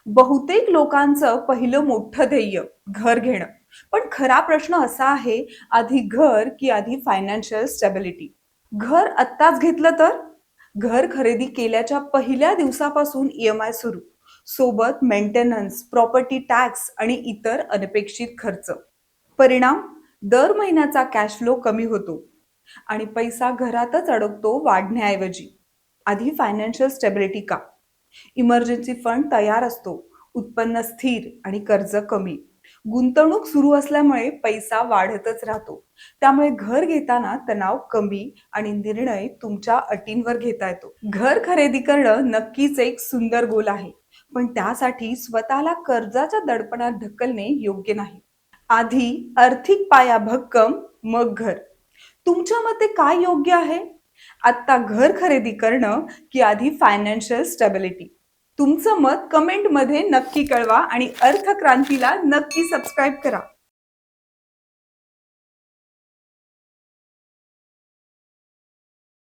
बहुतेक लोकांचं पहिलं मोठं ध्येय घर घेणं. पण खरा प्रश्न असा आहे, आधी घर की आधी फायनान्शियल स्टॅबिलिटी? घर आत्ताच घेतलं तर? घर खरेदी केल्याच्या पहिल्या दिवसापासून EMI सुरू. सोबत मेंटेनन्स, प्रॉपर्टी टॅक्स आणि इतर अनपेक्षित खर्च. परिणाम, दर महिन्याचा कॅश फ्लो कमी होतो आणि पैसा घरातच अडकतो वाढण्याऐवजी. आधी फायनान्शियल स्टेबिलिटी का? इमर्जन्सी फंड तयार असतो, उत्पन्न स्थिर आणि कर्ज कमी. गुंतवणूक सुरू असल्यामुळे पैसा वाढतच राहतो. त्यामुळे घर घेताना तणाव कमी आणि निर्णय तुमच्या अटींवर घेता येतो. घर खरेदी करणं नक्कीच एक सुंदर गोल आहे, पण त्यासाठी स्वतःला कर्जाच्या दडपणात ढकलणे योग्य नाही. आधी आर्थिक पाया भक्कम, मग घर. तुमच्या मते काय योग्य आहे? आत्ता घर खरेदी करणं की आधी फायनान्शियल स्टॅबिलिटी? तुमचं मत कमेंटमध्ये नक्की कळवा आणि अर्थक्रांतीला नक्की सबस्क्राईब करा.